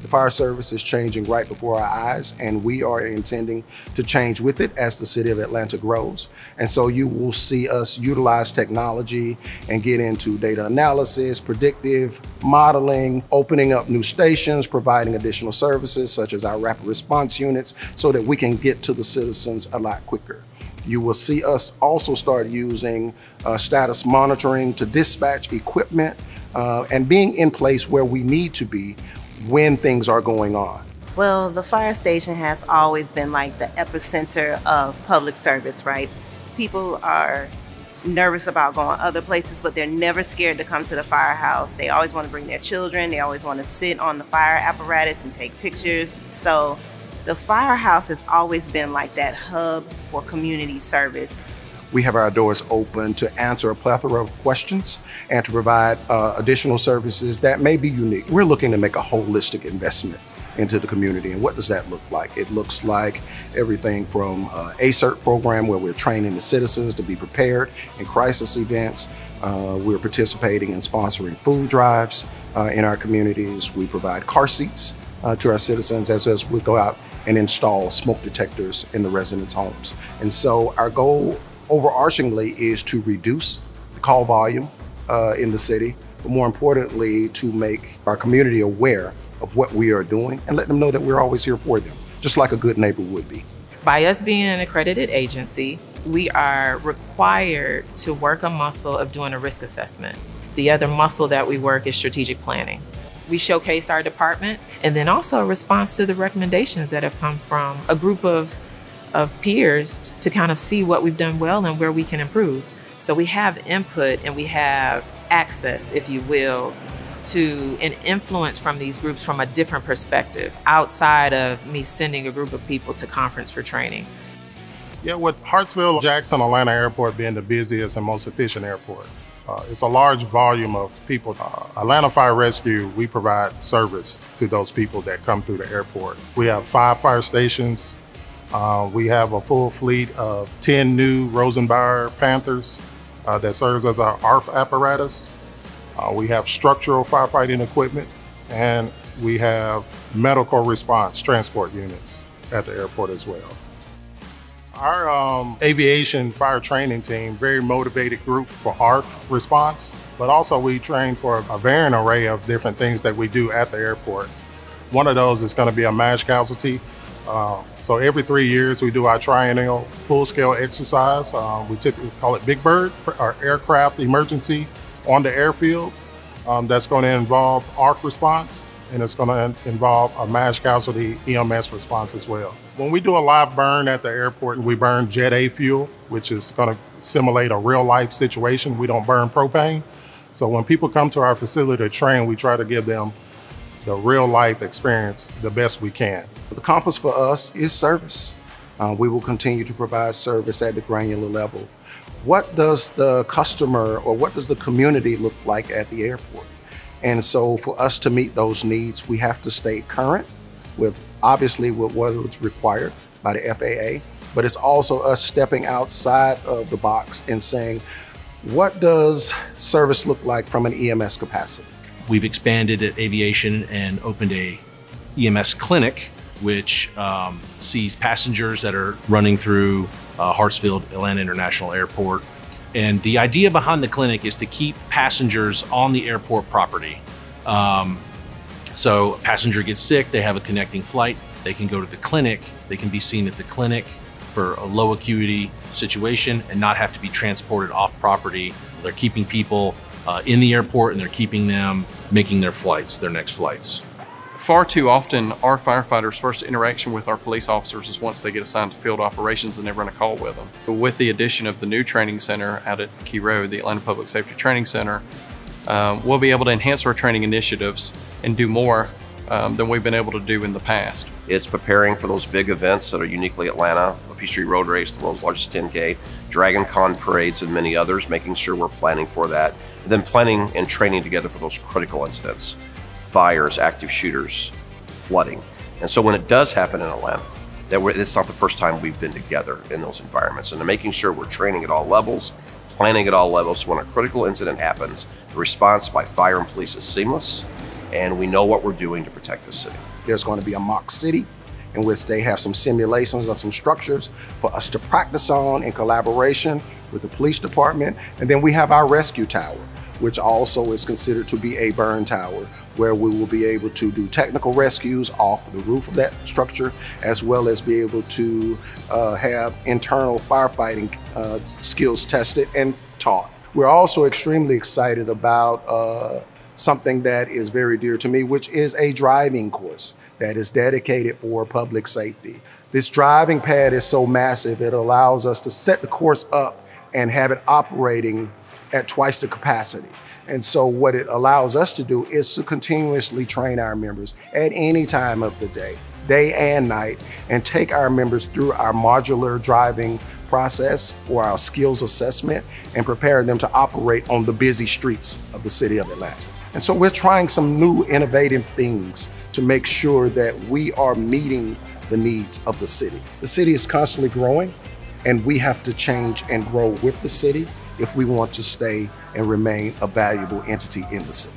The fire service is changing right before our eyes, and we are intending to change with it as the city of Atlanta grows. And so you will see us utilize technology and get into data analysis, predictive modeling, opening up new stations, providing additional services such as our rapid response units so that we can get to the citizens a lot quicker. You will see us also start using status monitoring to dispatch equipment and being in place where we need to be when things are going on. Well, the fire station has always been like the epicenter of public service, right? People are nervous about going other places, but they're never scared to come to the firehouse. They always want to bring their children. They always want to sit on the fire apparatus and take pictures. So the firehouse has always been like that hub for community service. We have our doors open to answer a plethora of questions and to provide additional services that may be unique. We're looking to make a holistic investment into the community. And what does that look like? It looks like everything from ACERT program where we're training the citizens to be prepared in crisis events. We're participating in sponsoring food drives in our communities. We provide car seats to our citizens as we go out and install smoke detectors in the residents' homes. And so our goal overarchingly is to reduce the call volume in the city, but more importantly, to make our community aware of what we are doing and let them know that we're always here for them, just like a good neighbor would be. By us being an accredited agency, we are required to work a muscle of doing a risk assessment. The other muscle that we work is strategic planning. We showcase our department and then also a response to the recommendations that have come from a group of peers to kind of see what we've done well and where we can improve. So we have input and we have access, if you will, to an influence from these groups from a different perspective outside of me sending a group of people to conference for training. Yeah, with Hartsfield-Jackson Atlanta Airport being the busiest and most efficient airport, it's a large volume of people. Atlanta Fire Rescue, we provide service to those people that come through the airport. We have 5 fire stations. We have a full fleet of 10 new Rosenbauer Panthers that serves as our ARF apparatus. We have structural firefighting equipment, and we have medical response transport units at the airport as well. Our aviation fire training team, very motivated group for ARF response, but also we train for a varying array of different things that we do at the airport. One of those is going to be a MASH casualty. So every 3 years we do our triennial full-scale exercise. We typically call it Big Bird, for our aircraft emergency on the airfield. That's going to involve ARF response, and it's going to involve a MASH casualty EMS response as well. When we do a live burn at the airport, we burn Jet A fuel, which is going to simulate a real-life situation. We don't burn propane. So when people come to our facility to train, we try to give them the real-life experience the best we can. The compass for us is service. We will continue to provide service at the granular level. What does the customer or what does the community look like at the airport? And so for us to meet those needs, we have to stay current with obviously with what is required by the FAA, but it's also us stepping outside of the box and saying, what does service look like from an EMS capacity? We've expanded at aviation and opened a EMS clinic, which sees passengers that are running through Hartsfield Atlanta International Airport. And the idea behind the clinic is to keep passengers on the airport property. So a passenger gets sick, they have a connecting flight, they can go to the clinic, they can be seen at the clinic for a low acuity situation and not have to be transported off property. They're keeping people in the airport and they're keeping them making their flights, their next flights. Far too often, our firefighters' first interaction with our police officers is once they get assigned to field operations and they run a call with them. With the addition of the new training center out at Key Road, the Atlanta Public Safety Training Center, we'll be able to enhance our training initiatives and do more than we've been able to do in the past. It's preparing for those big events that are uniquely Atlanta, the Peachtree Road Race, the world's largest 10K, Dragon Con parades, and many others, making sure we're planning for that, and then planning and training together for those critical incidents. Fires, active shooters, flooding. And so when it does happen in Atlanta, it's not the first time we've been together in those environments. And making sure we're training at all levels, planning at all levels, so when a critical incident happens, the response by fire and police is seamless, and we know what we're doing to protect the city. There's going to be a mock city in which they have some simulations of some structures for us to practice on in collaboration with the police department. And then we have our rescue tower, which also is considered to be a burn tower, where we will be able to do technical rescues off the roof of that structure, as well as be able to have internal firefighting skills tested and taught. We're also extremely excited about something that is very dear to me, which is a driving course that is dedicated for public safety. This driving pad is so massive, it allows us to set the course up and have it operating at twice the capacity. And so what it allows us to do is to continuously train our members at any time of the day and night, and take our members through our modular driving process or our skills assessment and prepare them to operate on the busy streets of the city of Atlanta. And so we're trying some new innovative things to make sure that we are meeting the needs of the city. The city is constantly growing, and we have to change and grow with the city if we want to stay and remain a valuable entity in the city.